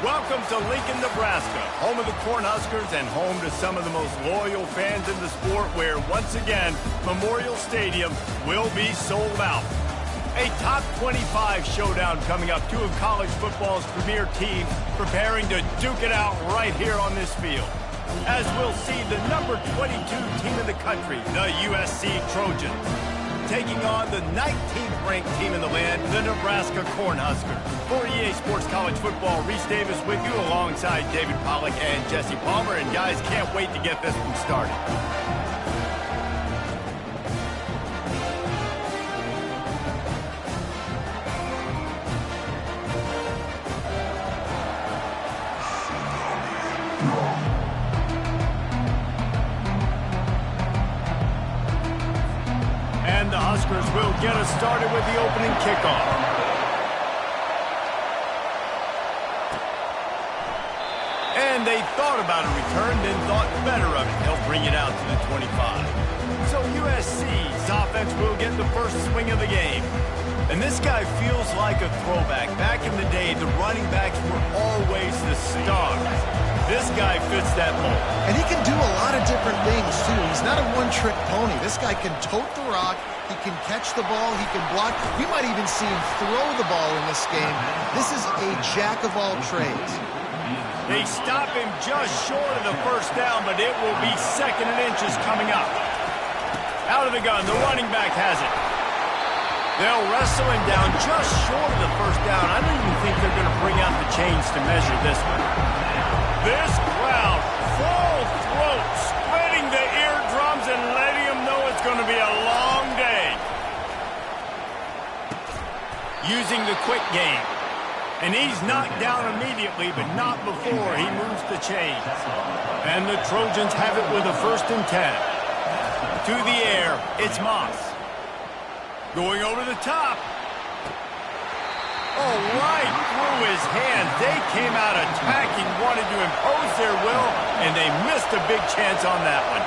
Welcome to Lincoln, Nebraska, home of the Cornhuskers and home to some of the most loyal fans in the sport where, once again, Memorial Stadium will be sold out. A top 25 showdown coming up, two of college football's premier teams preparing to duke it out right here on this field. As we'll see the number 22 team in the country, the USC Trojans, taking on the 19th ranked team in the land, the Nebraska Cornhuskers. For EA Sports College Football, Reese Davis with you alongside David Pollack and Jesse Palmer. And guys, can't wait to get this one started. And the Huskers will get us started with the opening kickoff. And they thought about a return, then thought better of it. They'll bring it out to the 25. So USC's offense will get the first swing of the game. And this guy feels like a throwback. Back in the day, the running backs were always the stars. This guy fits that mold. And he can do a lot of different things, too. He's not a one-trick pony. This guy can tote the rock. He can catch the ball. He can block. We might even see him throw the ball in this game. This is a jack of all trades. They stop him just short of the first down, but it will be second and inches coming up. Out of the gun, the running back has it. They'll wrestle him down just short of the first down. I don't even think they're going to bring out the chains to measure this one. This crowd, full throat, spreading the eardrums and letting them know it's going to be a long day. Using the quick game. And he's knocked down immediately, but not before he moves the chains. And the Trojans have it with a 1st and 10. To the air, it's Moss. Going over the top. Oh, right through his hands. They came out attacking, wanted to impose their will, and they missed a big chance on that one.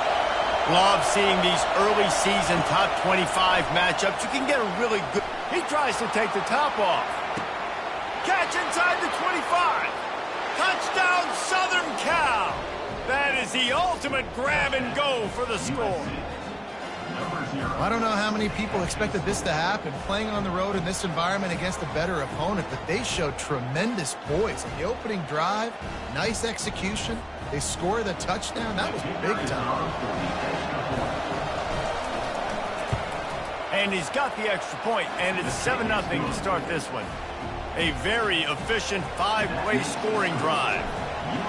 Love seeing these early season top 25 matchups. You can get a really good... He tries to take the top off. Catch inside the 25. Touchdown, Southern Cal. That is the ultimate grab and go for the score. I don't know how many people expected this to happen, playing on the road in this environment against a better opponent, but they showed tremendous poise. In the opening drive, nice execution. They score the touchdown. That was big time. And he's got the extra point, and it's 7-0 to start this one. A very efficient 5-play scoring drive.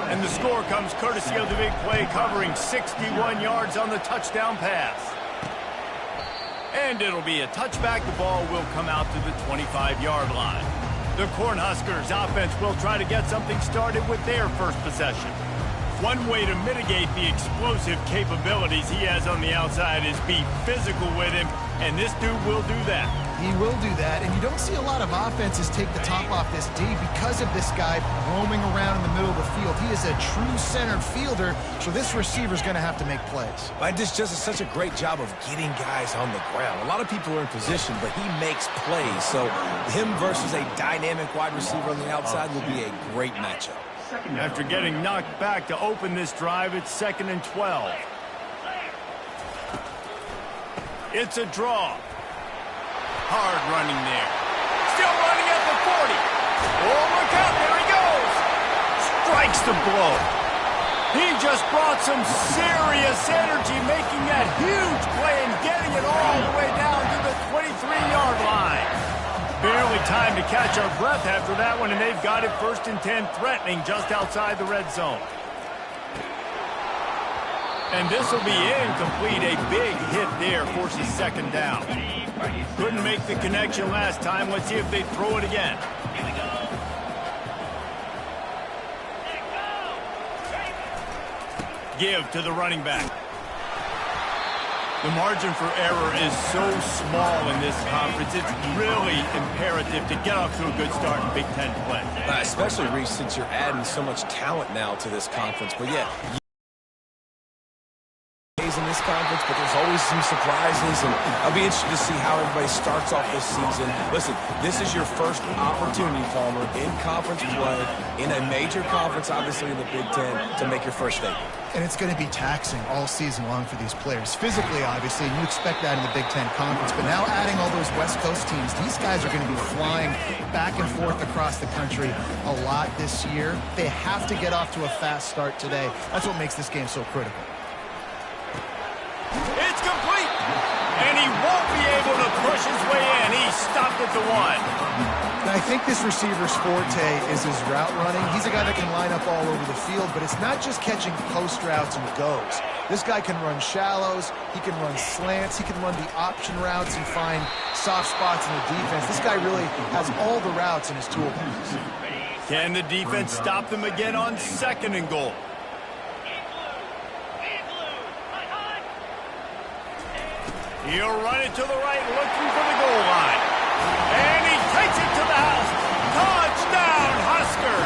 And the score comes courtesy of the big play, covering 61 yards on the touchdown pass. And it'll be a touchback. The ball will come out to the 25-yard line. The Cornhuskers offense will try to get something started with their first possession. One way to mitigate the explosive capabilities he has on the outside is be physical with him, and this dude will do that. He will do that, and you don't see a lot of offenses take the top off this D because of this guy roaming around in the middle of the field. He is a true centered fielder, so this receiver's going to have to make plays. This just is such a great job of getting guys on the ground. A lot of people are in position, but he makes plays, so him versus a dynamic wide receiver on the outside will be a great matchup. After getting knocked back to open this drive, it's 2nd and 12. It's a draw. Hard running there. Still running at the 40. Oh, look out. There he goes. Strikes the blow. He just brought some serious energy, making that huge play and getting it all the way down to the 23-yard line. Barely time to catch our breath after that one, and they've got it 1st and 10, threatening just outside the red zone. And this will be incomplete. A big hit there forces 2nd down. Couldn't make the connection last time. Let's see if they throw it again. Give to the running back. The margin for error is so small in this conference. It's really imperative to get off to a good start in Big Ten play. Especially, Reese, since you're adding so much talent now to this conference. But yeah, in this conference, but there's always some surprises, and I'll be interested to see how everybody starts off this season. Listen, this is your first opportunity, Palmer, in conference play, in a major conference, obviously in the Big Ten, to make your first statement. And it's going to be taxing all season long for these players. Physically, obviously, and you expect that in the Big Ten Conference. But now adding all those West Coast teams, these guys are going to be flying back and forth across the country a lot this year. They have to get off to a fast start today. That's what makes this game so critical. It's complete! And he won't be able to push his way in. He stopped at the 1. I think this receiver's forte is his route running. He's a guy that can line up all over the field, but it's not just catching post routes and goes. This guy can run shallows, he can run slants, he can run the option routes and find soft spots in the defense. This guy really has all the routes in his toolbox. Can the defense stop them again on 2nd and goal? He'll run it to the right, looking for the goal line. And he takes it to the house. Touchdown, Husker!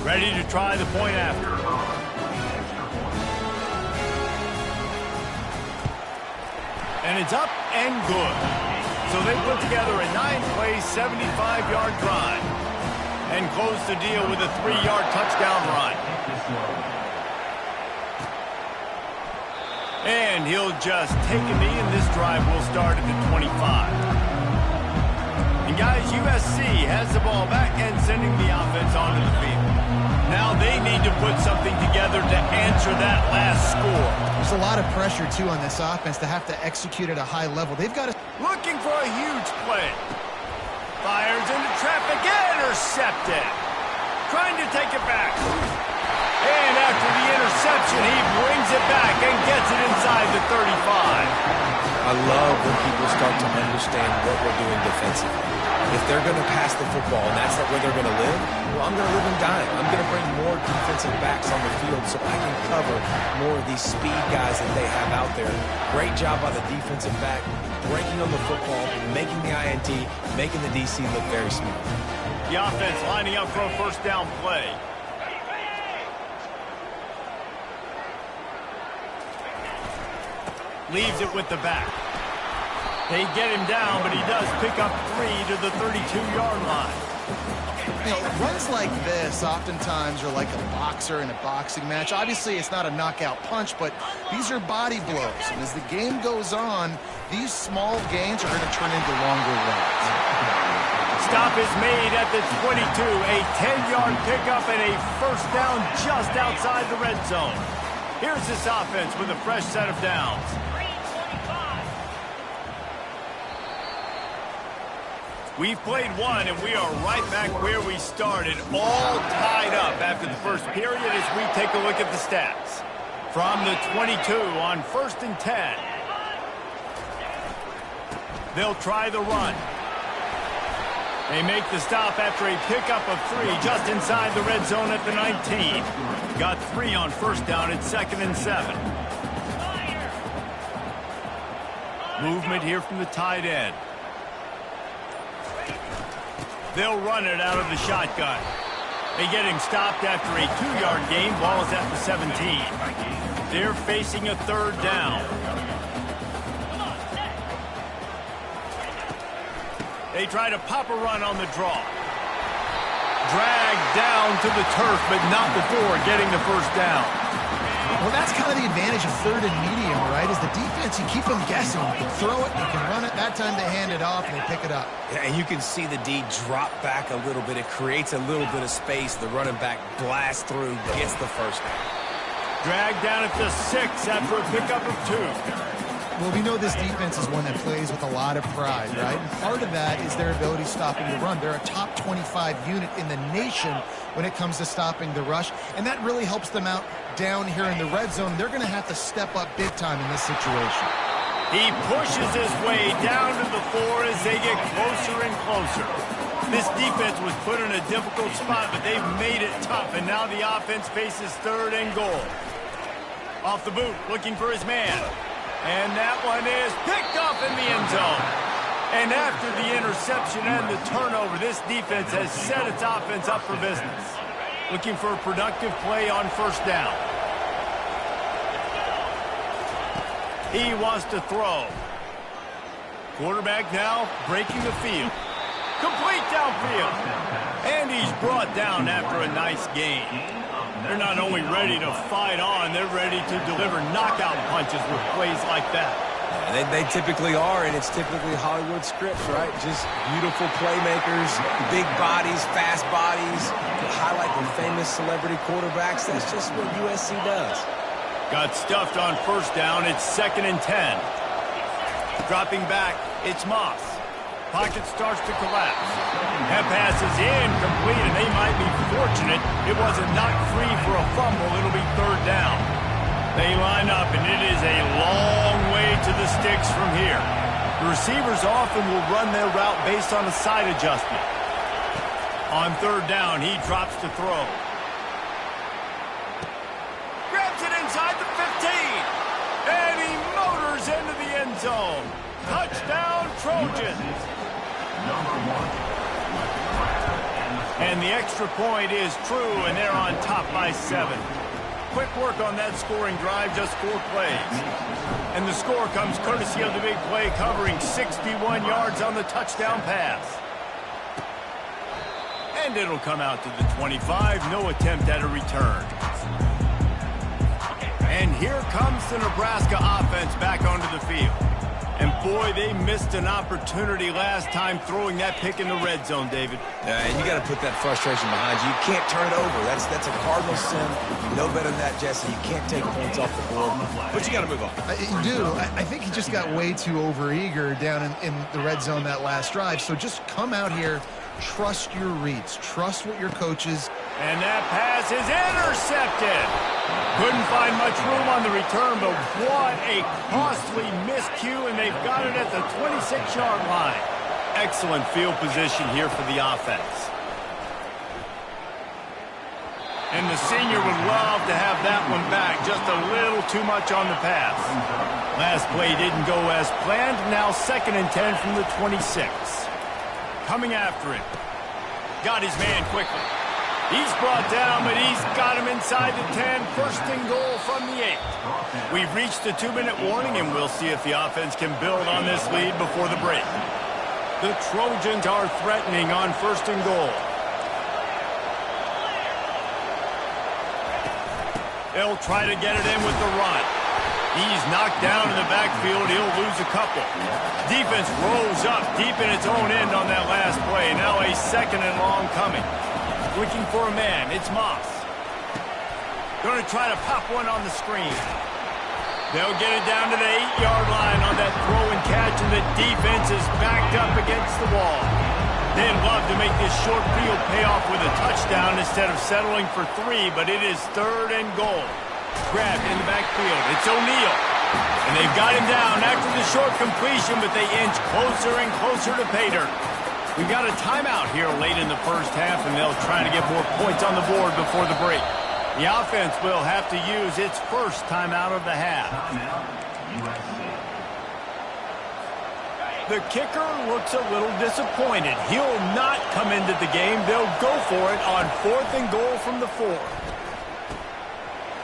Ready to try the point after. And it's up and good. So they put together a 9-play, 75-yard drive and close the deal with a 3-yard touchdown run. And he'll just take a knee, and this drive will start at the 25. And guys, USC has the ball back and sending the offense onto the field. Now they need to put something together to answer that last score. There's a lot of pressure, too, on this offense to have to execute at a high level. They've got to... Looking for a huge play. Fires into traffic, intercepted. Trying to take it back. And after the interception, he brings it back and gets it inside the 35. I love when people start to understand what we're doing defensively. If they're going to pass the football and that's where they're going to live, well, I'm going to live and dime. I'm going to bring more defensive backs on the field so I can cover more of these speed guys that they have out there. Great job by the defensive back, breaking on the football, making the INT, making the DC look very smart. The offense lining up for a first down play. Leaves it with the back. They get him down, but he does pick up 3 to the 32-yard line. You know, runs like this oftentimes are like a boxer in a boxing match. Obviously, it's not a knockout punch, but these are body blows. And as the game goes on, these small gains are going to turn into longer runs. Stop is made at the 22. A 10-yard pickup and a first down just outside the red zone. Here's this offense with a fresh set of downs. We've played one, and we are right back where we started, all tied up after the first period as we take a look at the stats. From the 22 on 1st and 10. They'll try the run. They make the stop after a pickup of 3 just inside the red zone at the 19. Got 3 on first down at 2nd and 7. Movement here from the tight end. They'll run it out of the shotgun. They get him stopped after a 2-yard gain. Ball is at the 17. They're facing a 3rd down. They try to pop a run on the draw. Dragged down to the turf, but not before getting the first down. Well, that's kind of the advantage of 3rd and medium, right? Is the defense, you keep them guessing. You can throw it, you can run it. That time they hand it off and they pick it up. Yeah, and you can see the D drop back a little bit. It creates a little bit of space. The running back blasts through, gets the first down. Dragged down at the 6 after a pickup of 2. Well, we know this defense is one that plays with a lot of pride, right? And part of that is their ability stopping the run. They're a top 25 unit in the nation when it comes to stopping the rush, and that really helps them out down here in the red zone. They're going to have to step up big time in this situation. He pushes his way down to the floor as they get closer and closer. This defense was put in a difficult spot, but they've made it tough, and now the offense faces 3rd and goal. Off the boot, looking for his man. And that one is picked off in the end zone. And after the interception and the turnover, this defense has set its offense up for business. Looking for a productive play on 1st down. He wants to throw. Quarterback now breaking the field. Complete downfield. And he's brought down after a nice gain. They're not only ready to fight on, they're ready to deliver knockout punches with plays like that. Yeah, they typically are, and it's typically Hollywood scripts, right? Just beautiful playmakers, big bodies, fast bodies, to highlight the famous celebrity quarterbacks. That's just what USC does. Got stuffed on 1st down. It's 2nd and 10. Dropping back, it's Moss. Pocket starts to collapse. That pass is incomplete, and they might be fortunate it wasn't knocked free for a fumble. It'll be 3rd down. They line up, and it is a long way to the sticks from here. The receivers often will run their route based on a side adjustment. On 3rd down, he drops to throw. Grabs it inside the 15. And he motors into the end zone. Touchdown, Trojans. And the extra point is true, and they're on top by 7. Quick work on that scoring drive, just 4 plays. And the score comes courtesy of the big play, covering 61 yards on the touchdown pass. And it'll come out to the 25, no attempt at a return. And here comes the Nebraska offense back onto the field. And boy, they missed an opportunity last time throwing that pick in the red zone, David. And you got to put that frustration behind you. You can't turn it over. That's a cardinal sin. You know better than that, Jesse. You can't take points off the board. But you got to move on. You do. I think he just got way too overeager down in the red zone that last drive. So just come out here, trust your reads, trust what your coaches. And that pass is intercepted. Couldn't find much room on the return, but what a costly miscue, and they've got it at the 26-yard line. Excellent field position here for the offense. And the senior would love to have that one back, just a little too much on the pass. Last play didn't go as planned, now 2nd and 10 from the 26. Coming after it. Got his man quickly. He's brought down, but he's got him inside the 10. 1st and goal from the 8. We've reached the 2-minute warning, and we'll see if the offense can build on this lead before the break. The Trojans are threatening on 1st and goal. They'll try to get it in with the run. He's knocked down in the backfield. He'll lose a couple. Defense rose up deep in its own end on that last play. Now a 2nd and long coming. Looking for a man. It's Moss. Going to try to pop one on the screen. They'll get it down to the 8-yard line on that throw and catch, and the defense is backed up against the wall. They'd love to make this short field pay off with a touchdown instead of settling for 3, but it is 3rd and goal. Grabbed in the backfield. It's O'Neal. And they've got him down after the short completion, but they inch closer and closer to pay dirt. We've got a timeout here late in the 1st half, and they'll try to get more points on the board before the break. The offense will have to use its 1st timeout of the half. The kicker looks a little disappointed. He'll not come into the game. They'll go for it on 4th and goal from the 4.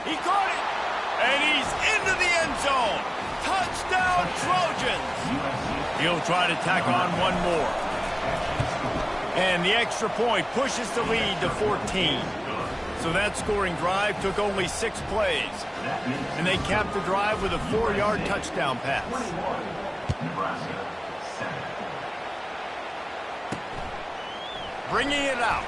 He caught it, and he's into the end zone. Touchdown, Trojans. He'll try to tack on one more. And the extra point pushes the lead to 14. So that scoring drive took only 6 plays. And they capped the drive with a 4-yard touchdown pass. Bringing it out.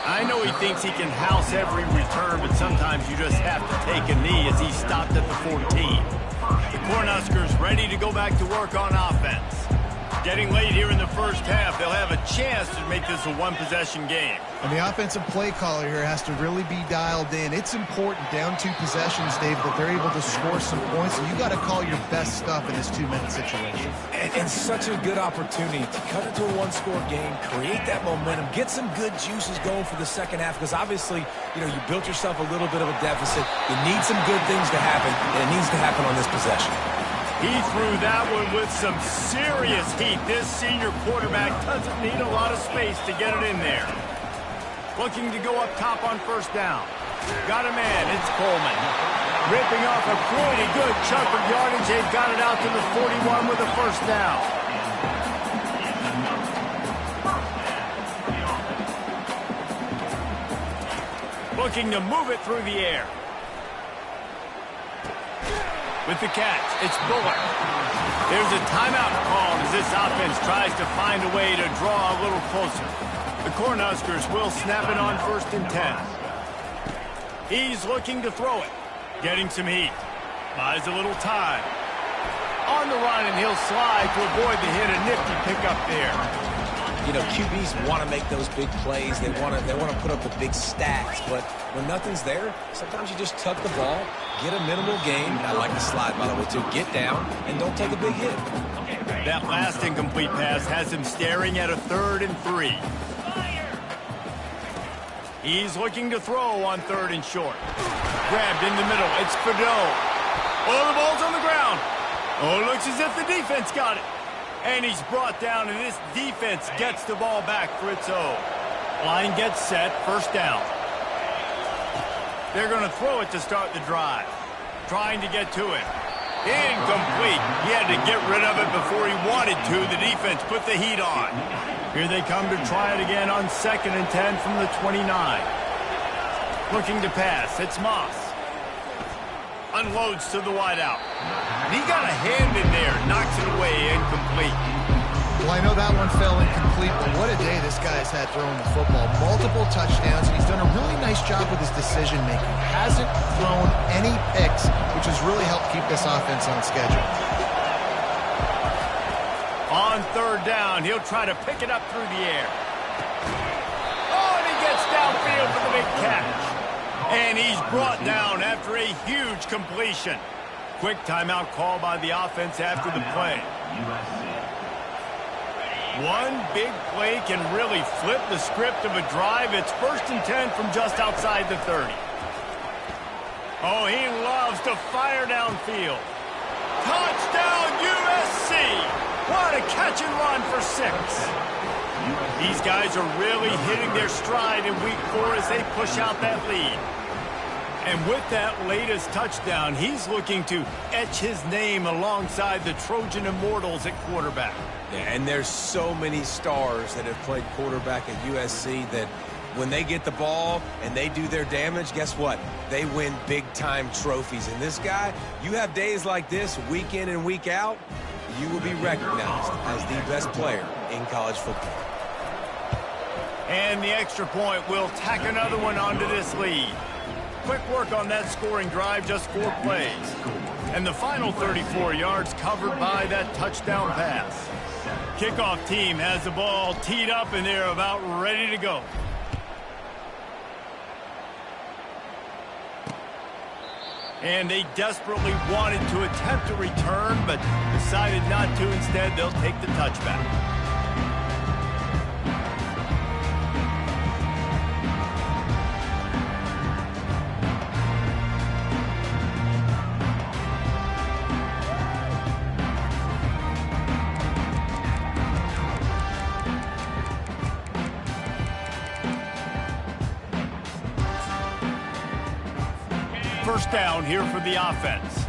I know he thinks he can house every return, but sometimes you just have to take a knee as he stopped at the 14. The Cornhuskers ready to go back to work on offense. Getting late here in the first half, they'll have a chance to make this a one-possession game. And the offensive play caller here has to really be dialed in. It's important down 2 possessions, Dave, that they're able to score some points. And you got to call your best stuff in this 2-minute situation. And such a good opportunity to cut into a one-score game, create that momentum, get some good juices going for the second half. Because obviously, you built yourself a little bit of a deficit. You need some good things to happen, and it needs to happen on this possession. He threw that one with some serious heat. This senior quarterback doesn't need a lot of space to get it in there. Looking to go up top on first down. Got a man. It's Coleman. Ripping off a pretty good chunk of yardage. They've got it out to the 41 with a first down. Looking to move it through the air. With the catch, it's Bullard. There's a timeout called as this offense tries to find a way to draw a little closer. The Cornhuskers will snap it on 1st and 10. He's looking to throw it. Getting some heat. Buys a little time. On the run, and he'll slide to avoid the hit. A nifty pickup there. QBs want to make those big plays. They want to put up the big stats. But when nothing's there, sometimes you just tuck the ball, get a minimal gain. I like the slide, by the way, too. Get down and don't take a big hit. That last incomplete pass has him staring at a 3rd and 3. He's looking to throw on 3rd and short. Grabbed in the middle. It's Fadeau. Oh, the ball's on the ground. Oh, it looks as if the defense got it. And he's brought down, and this defense gets the ball back for its own. Line gets set, 1st down. They're going to throw it to start the drive. Trying to get to it. Incomplete. He had to get rid of it before he wanted to. The defense put the heat on. Here they come to try it again on 2nd and 10 from the 29. Looking to pass. It's Moss. Unloads to the wideout. And he got a hand in there. Knocks it away. Incomplete. Well, I know that one fell incomplete, but what a day this guy has had throwing the football. Multiple touchdowns, and he's done a really nice job with his decision-making. Hasn't thrown any picks, which has really helped keep this offense on schedule. On 3rd down, he'll try to pick it up through the air. Oh, and he gets downfield for the big catch. And he's brought down after a huge completion. Quick timeout call by the offense after the play. One big play can really flip the script of a drive. It's 1st and 10 from just outside the 30. Oh, he loves to fire downfield. Touchdown, USC! What a catch and run for 6. These guys are really hitting their stride in week 4 as they push out that lead. And with that latest touchdown, he's looking to etch his name alongside the Trojan Immortals at quarterback. Yeah, and there's so many stars that have played quarterback at USC that when they get the ball and they do their damage, guess what? They win big-time trophies. And this guy, you have days like this, week in and week out, you will be recognized as the best player in college football. And the extra point will tack another one onto this lead. Quick work on that scoring drive, just 4 plays. And the final 34 yards covered by that touchdown pass. Kickoff team has the ball teed up, and they're about ready to go. And they desperately wanted to attempt a return, but decided not to. Instead, they'll take the touchback. First down here for the offense.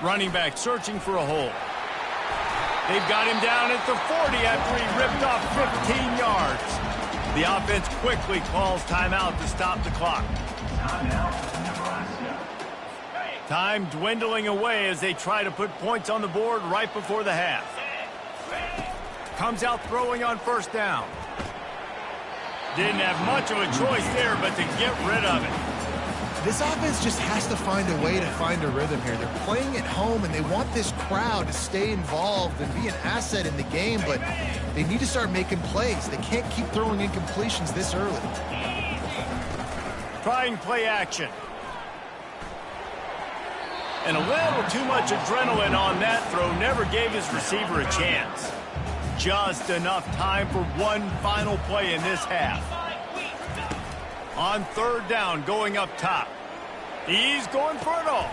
Running back searching for a hole. They've got him down at the 40 after he ripped off 15 yards. The offense quickly calls timeout to stop the clock. Time dwindling away as they try to put points on the board right before the half. Comes out throwing on first down. Didn't have much of a choice there but to get rid of it. This offense just has to find a way to find a rhythm here. They're playing at home, and they want this crowd to stay involved and be an asset in the game, but they need to start making plays. They can't keep throwing incompletions this early. Trying play action. And a little too much adrenaline on that throw never gave his receiver a chance. Just enough time for one final play in this half. On third down, going up top. He's going for it all.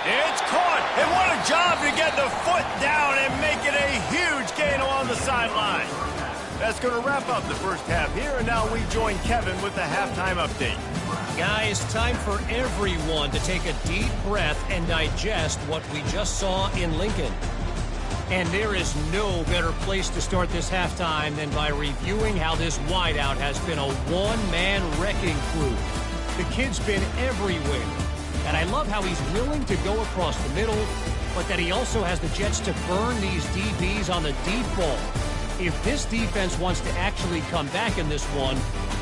It's caught. And what a job to get the foot down and make it a huge gain along the sideline. That's going to wrap up the first half here, and now we join Kevin with the halftime update. Guys, time for everyone to take a deep breath and digest what we just saw in Lincoln. And there is no better place to start this halftime than by reviewing how this wideout has been a one-man wrecking crew. The kid's been everywhere. And I love how he's willing to go across the middle, but that he also has the Jets to burn these DBs on the deep ball. If this defense wants to actually come back in this one,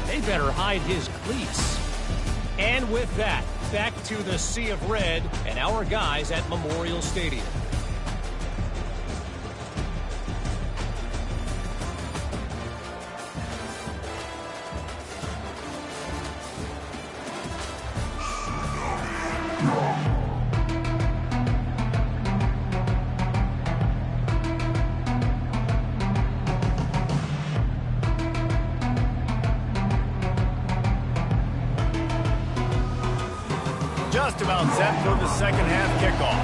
they better hide his cleats. And with that, back to the Sea of Red and our guys at Memorial Stadium. Just about set for the second half kickoff.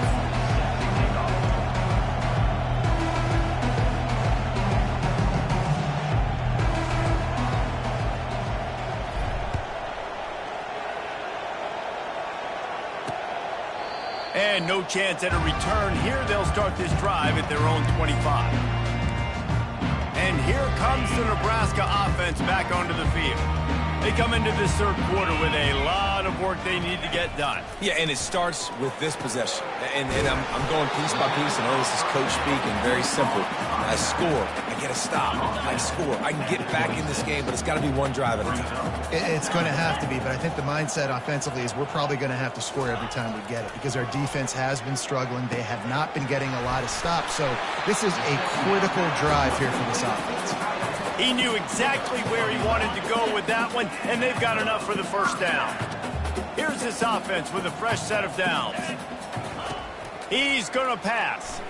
And no chance at a return here. They'll start this drive at their own 25. And here comes the Nebraska offense back onto the field. They come into this third quarter with a lot of work they need to get done. Yeah, and it starts with this possession. And I'm going piece by piece. I know this is coach speaking, very simple. I score, I get a stop, I score. I can get back in this game, but it's got to be one drive at a time. It's going to have to be, but I think the mindset offensively is we're probably going to have to score every time we get it because our defense has been struggling. They have not been getting a lot of stops, so this is a critical drive here for this offense. He knew exactly where he wanted to go with that one, and they've got enough for the first down. Here's this offense with a fresh set of downs. He's going to pass.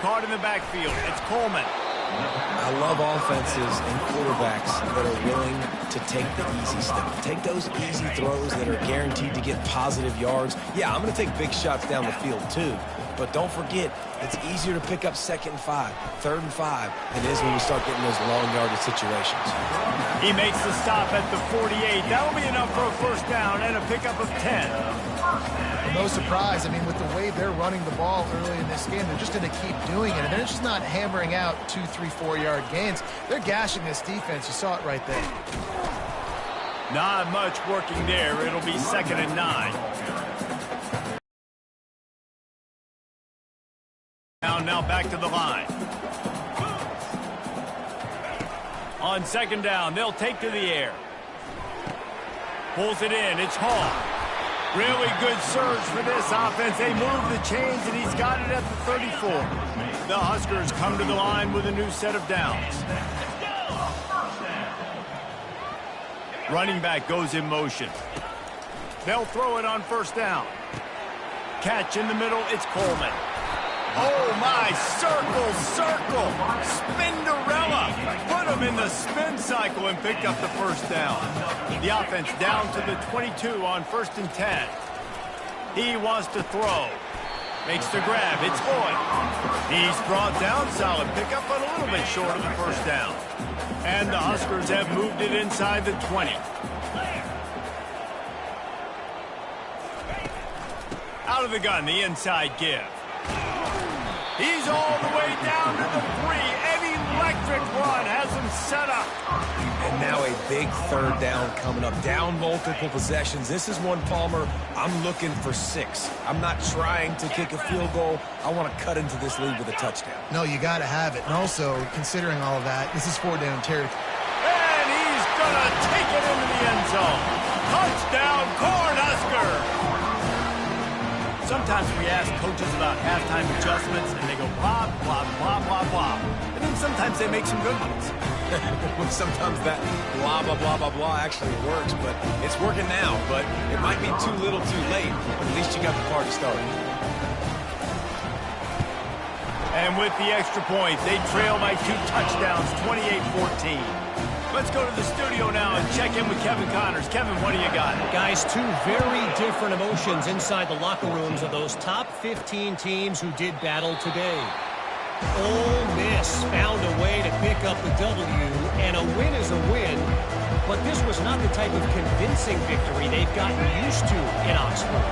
Caught in the backfield. It's Coleman. I love offenses and quarterbacks that are willing to take the easy stuff. Take those easy throws that are guaranteed to get positive yards. Yeah, I'm going to take big shots down the field too. But don't forget, it's easier to pick up 2nd and 5, 3rd and 5 than it is when we start getting those long yardage situations. He makes the stop at the 48. That'll be enough for a first down and a pickup of 10. No surprise. I mean, with the way they're running the ball early in this game, they're just going to keep doing it. And they're just not hammering out 2, 3, 4-yard gains. They're gashing this defense. You saw it right there. Not much working there. It'll be 2nd and 9. Now back to the line. On 2nd down, they'll take to the air. Pulls it in. It's Hall. Really good surge for this offense. They move the chains, and he's got it at the 34. The Huskers come to the line with a new set of downs. Running back goes in motion. They'll throw it on first down. Catch in the middle. It's Coleman. Oh, my, circle, Spinderella. Put him in the spin cycle and picked up the first down. The offense down to the 22 on 1st and 10. He wants to throw. Makes the grab. It's Boyd. He's brought down. Solid pickup, but a little bit short of the first down. And the Huskers have moved it inside the 20. Out of the gun, the inside give. He's all the way down to the 3. An electric run has him set up. And now a big 3rd down coming up. Down multiple possessions. This is one, Palmer, I'm looking for 6. I'm not trying to kick a field goal. I want to cut into this lead with a touchdown. No, you got to have it. And also, considering all of that, this is 4-down territory. And he's gonna take it into the end zone. Touchdown, Cornhusker! Sometimes we ask coaches about halftime adjustments, and they go blah, blah, blah, blah, blah. And then sometimes they make some good ones. Sometimes that blah, blah, blah, blah, blah actually works, but it's working now. But it might be too little too late, but at least you got the party started. And with the extra point, they trail by 2 touchdowns, 28-14. Let's go to the studio now and check in with Kevin Connors. Kevin, what do you got? Guys, 2 very different emotions inside the locker rooms of those top 15 teams who did battle today. Ole Miss found a way to pick up the W, and a win is a win, but this was not the type of convincing victory they've gotten used to in Oxford.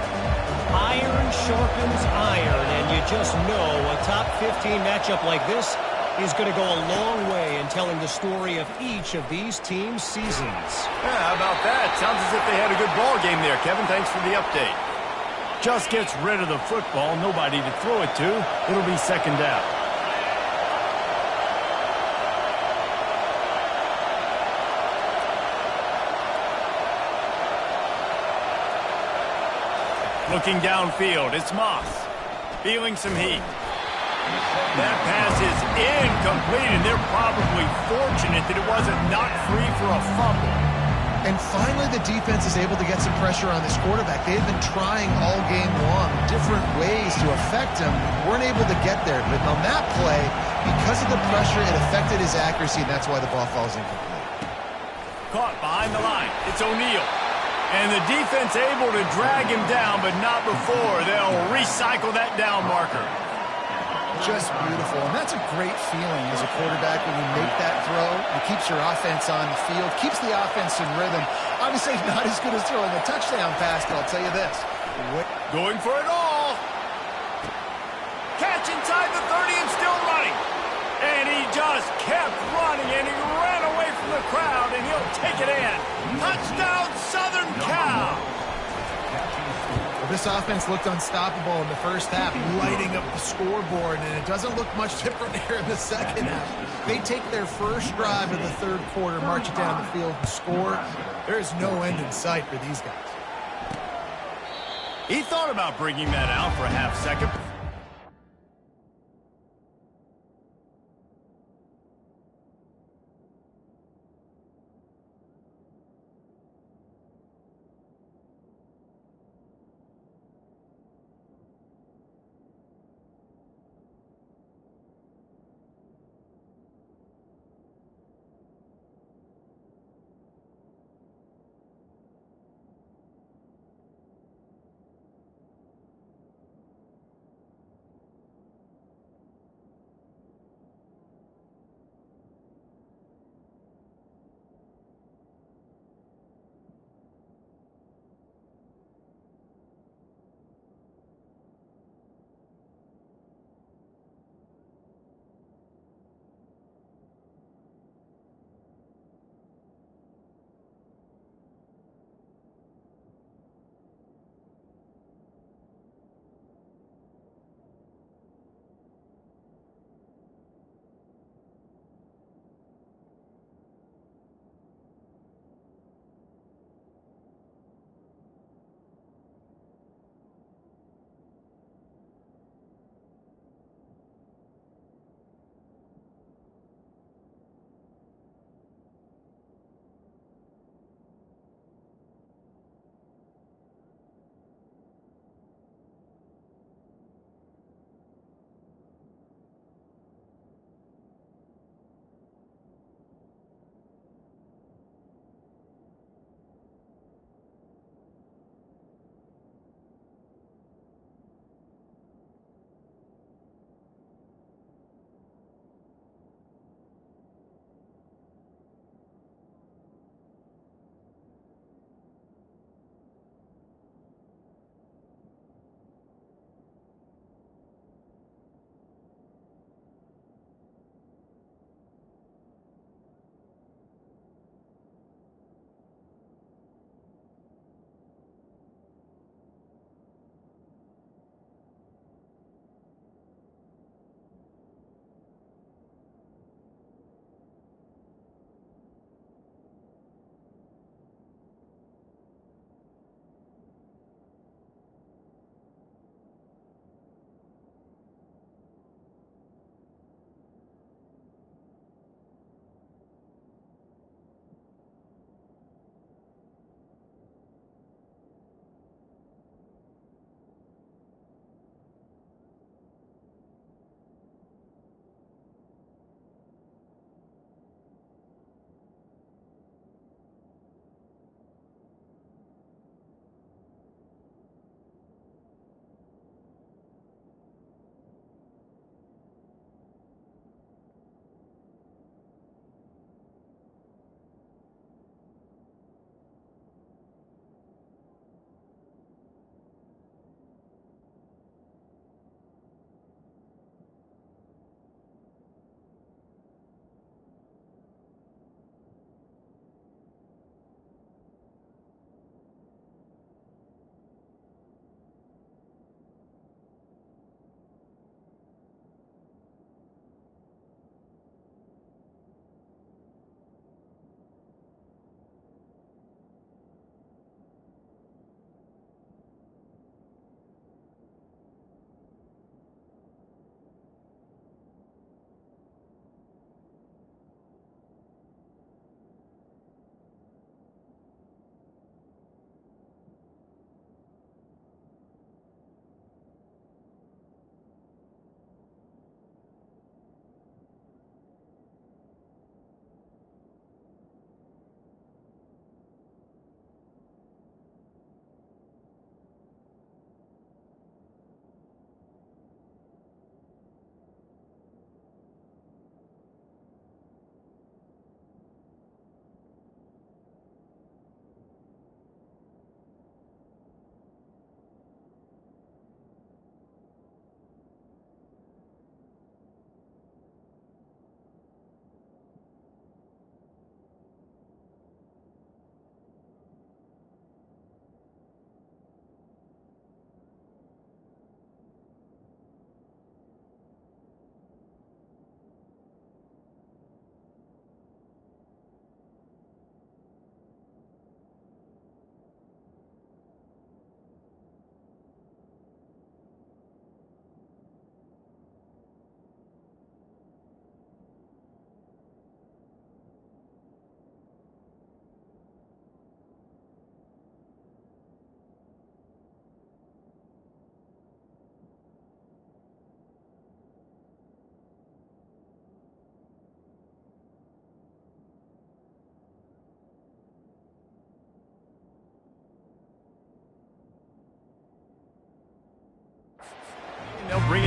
Iron sharpens iron, and you just know a top 15 matchup like this is going to go a long way in telling the story of each of these teams' seasons. Yeah, how about that? Sounds as if they had a good ball game there, Kevin. Thanks for the update. Just gets rid of the football, nobody to throw it to. It'll be second down. Looking downfield, it's Moss. Feeling some heat. That pass is incomplete, and they're probably fortunate that it wasn't knocked free for a fumble. And finally, the defense is able to get some pressure on this quarterback. They've been trying all game long different ways to affect him. Weren't able to get there. But on that play, because of the pressure, it affected his accuracy, and that's why the ball falls incomplete. Caught behind the line. It's O'Neal. And the defense able to drag him down, but not before. They'll recycle that down marker. Just beautiful. And that's a great feeling as a quarterback when you make that throw. It keeps your offense on the field, keeps the offense in rhythm. Obviously not as good as throwing a touchdown pass, but I'll tell you this. Going for it all. Catch inside the 30 and still running. And he just kept running, and he ran away from the crowd, and he'll take it in. Touchdown, Southern Cal! Well, this offense looked unstoppable in the first half, lighting up the scoreboard, and it doesn't look much different here in the second half. They take their first drive of the third quarter, march it down the field, and score. There is no end in sight for these guys. He thought about bringing that out for a half second.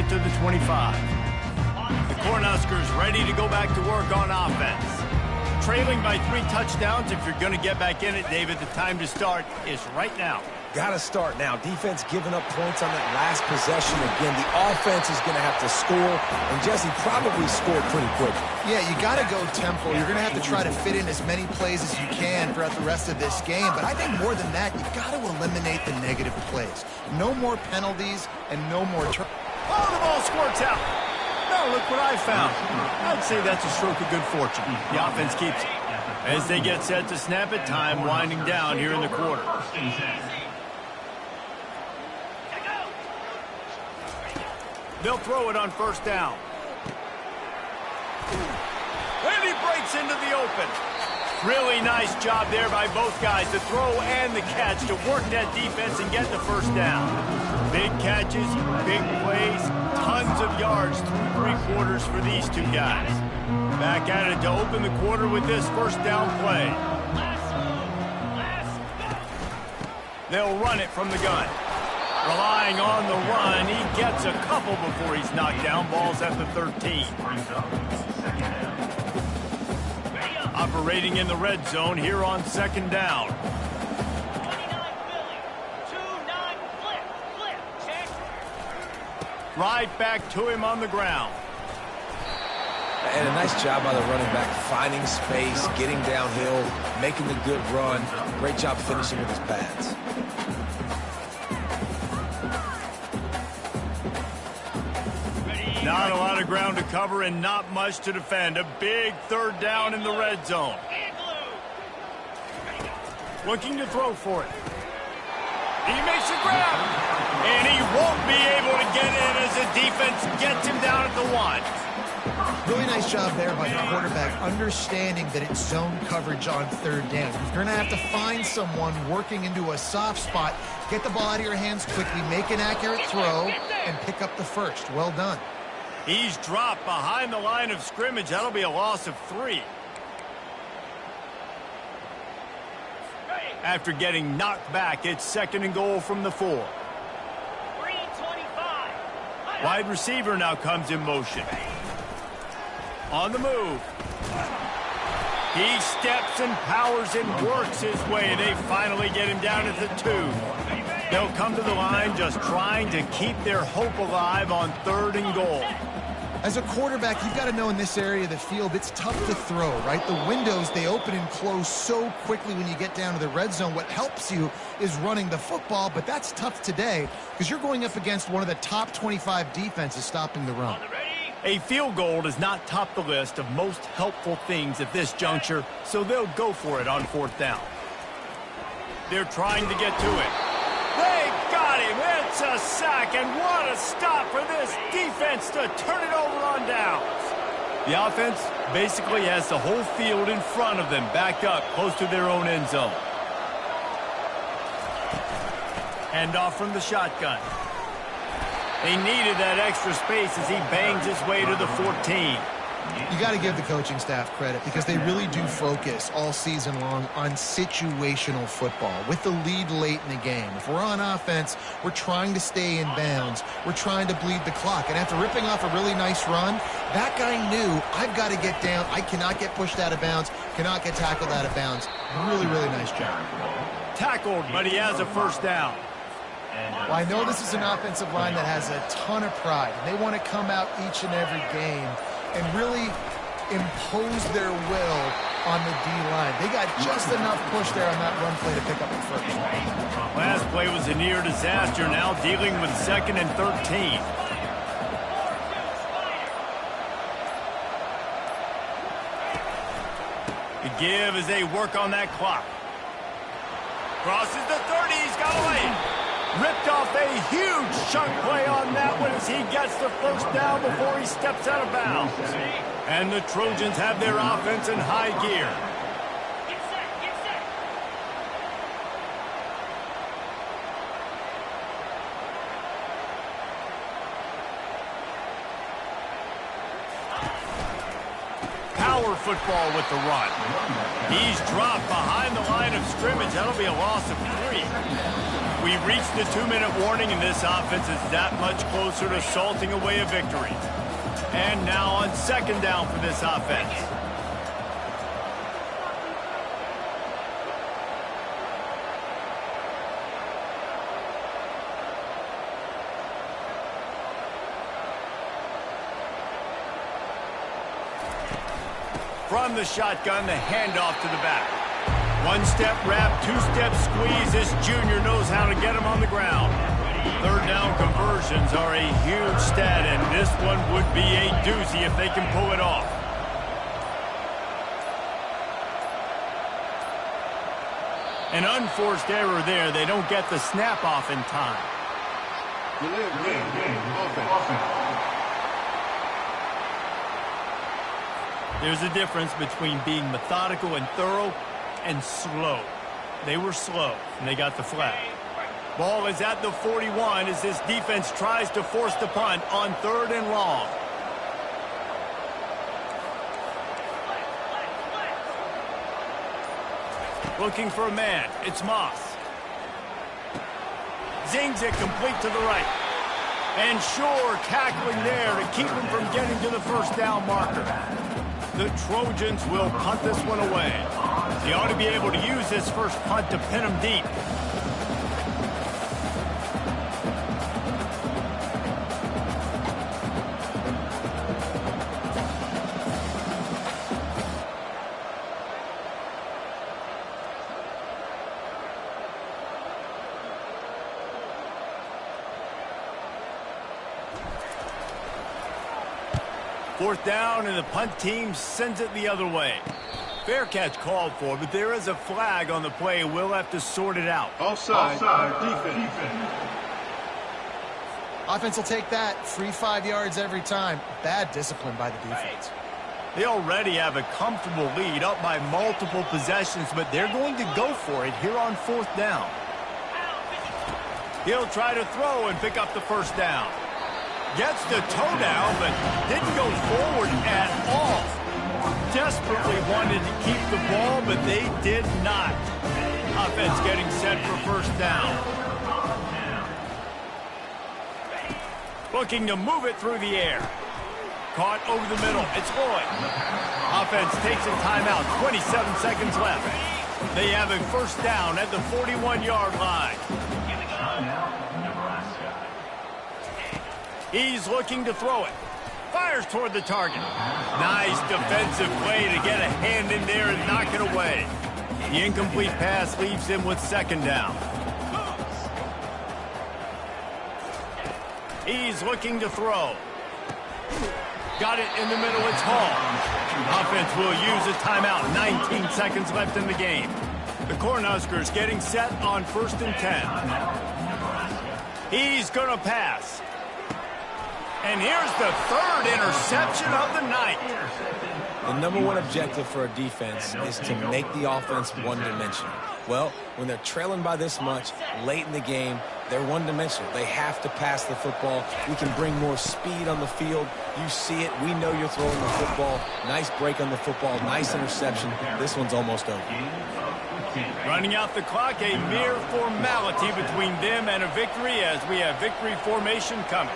it to the 25. The Cornhuskers ready to go back to work on offense. Trailing by 3 touchdowns. If you're going to get back in it, David, the time to start is right now. Got to start now. Defense giving up points on that last possession. Again, the offense is going to have to score, and Jesse probably scored pretty quick. Yeah, you got to go tempo. You're going to have to try to fit in as many plays as you can throughout the rest of this game. But I think more than that, you got to eliminate the negative plays. No more penalties and no more turn. Oh, the ball squirts out. No, look what I found. I'd say that's a stroke of good fortune. The offense keeps it. As they get set to snap it, time winding down here in the quarter. They'll throw it on first down. And he breaks into the open. Really nice job there by both guys, the throw and the catch, to work that defense and get the first down. Big catches, big plays, tons of yards through 3 quarters for these two guys. Back at it to open the quarter with this first down play. They'll run it from the gun. Relying on the run, he gets a couple before he's knocked down. Ball's at the 13. Operating in the red zone here on second down. Right back to him on the ground. And a nice job by the running back, finding space, getting downhill, making the good run. Great job finishing with his pads. Not a lot of ground to cover and not much to defend. A big third down in the red zone. Looking to throw for it. He makes a grab. And he won't be able to get in as the defense gets him down at the 1. Really nice job there by the quarterback, understanding that it's zone coverage on third down. You're going to have to find someone working into a soft spot, get the ball out of your hands quickly, make an accurate throw, and pick up the first. Well done. He's dropped behind the line of scrimmage. That'll be a loss of 3. After getting knocked back, it's second and goal from the 4. Wide receiver now comes in motion. On the move. He steps and powers and works his way. They finally get him down at the 2. They'll come to the line just trying to keep their hope alive on third and goal. As a quarterback, you've got to know in this area of the field, it's tough to throw, right? The windows, they open and close so quickly when you get down to the red zone. What helps you is running the football, but that's tough today because you're going up against one of the top 25 defenses stopping the run. A field goal does not top the list of most helpful things at this juncture, so they'll go for it on fourth down. They're trying to get to it. They got him. It's a sack, and what a stop for this defense to turn it over on downs. The offense basically has the whole field in front of them, backed up close to their own end zone. Hand off from the shotgun. They needed that extra space as he bangs his way to the 14. You got to give the coaching staff credit because they really do focus all season long on situational football with the lead late in the game. If we're on offense, we're trying to stay in bounds. We're trying to bleed the clock. And after ripping off a really nice run, that guy knew, I've got to get down. I cannot get pushed out of bounds, cannot get tackled out of bounds. Really, really nice job. Tackled, but he has a first down. Well, I know this is an offensive line that has a ton of pride. They want to come out each and every game and really impose their will on the D-line. They got just enough push there on that run play to pick up the first. Last play was a near disaster, now dealing with second and 13. The give as they work on that clock. Crosses the 30, he's got away. Ripped off a huge chunk play on that one as he gets the first down before he steps out of bounds. And the Trojans have their offense in high gear. power football with the run. He's dropped behind the line of scrimmage. That'll be a loss of 3. We've reached the 2-minute warning, and this offense is that much closer to salting away a victory. And now on 2nd down for this offense. From the shotgun, the handoff to the back. 1-step wrap, 2-step squeeze. This junior knows how to get him on the ground. 3rd down conversions are a huge stat, and this one would be a doozy if they can pull it off. An unforced error there. They don't get the snap off in time. There's a difference between being methodical and thorough and slow. They were slow, and they got the flag. Ball is at the 41 as this defense tries to force the punt on 3rd and long. Looking for a man. It's Moss. Zings it complete to the right. And Shore tackling there to keep him from getting to the 1st down marker. The Trojans will punt this one away. They ought to be able to use this first punt to pin them deep. Fourth down, and the punt team sends it the other way. Fair catch called for, but there is a flag on the play. We'll have to sort it out. Offside. Defense. Offense will take that. Free 5 yards every time. Bad discipline by the defense. They already have a comfortable lead, up by multiple possessions, but they're going to go for it here on 4th down. He'll try to throw and pick up the 1st down. Gets the toe down, but didn't go forward at all. Desperately wanted to keep the ball, but they did not. Offense getting set for 1st down. Looking to move it through the air. Caught over the middle. It's Lloyd. Offense takes a timeout. 27 seconds left. They have a 1st down at the 41-yard line. He's looking to throw it. Fires toward the target. Nice defensive play to get a hand in there and knock it away. The incomplete pass leaves him with 2nd down. He's looking to throw. Got it in the middle. It's Hall. Offense will use a timeout. 19 seconds left in the game. The Cornhuskers getting set on 1st and 10. He's going to pass. And here's the 3rd interception of the night. The #1 objective for a defense is to make the offense one-dimensional. Well, when they're trailing by this much late in the game, they're one-dimensional. They have to pass the football. We can bring more speed on the field. You see it. We know you're throwing the football. Nice break on the football. Nice interception. This one's almost over. Running out the clock, a mere formality between them and a victory as we have victory formation coming.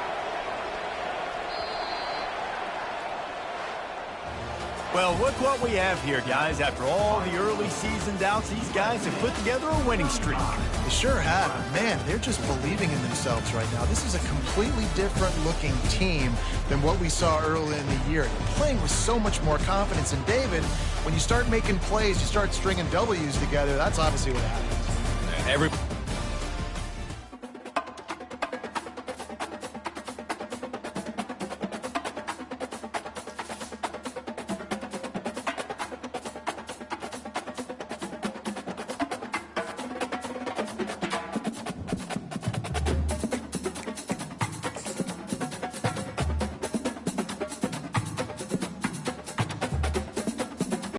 Well, look what we have here, guys. After all the early season doubts, these guys have put together a winning streak. They sure have. Man, they're just believing in themselves right now. This is a completely different-looking team than what we saw early in the year. They're playing with so much more confidence. And, David, when you start making plays, you start stringing W's together, that's obviously what happens.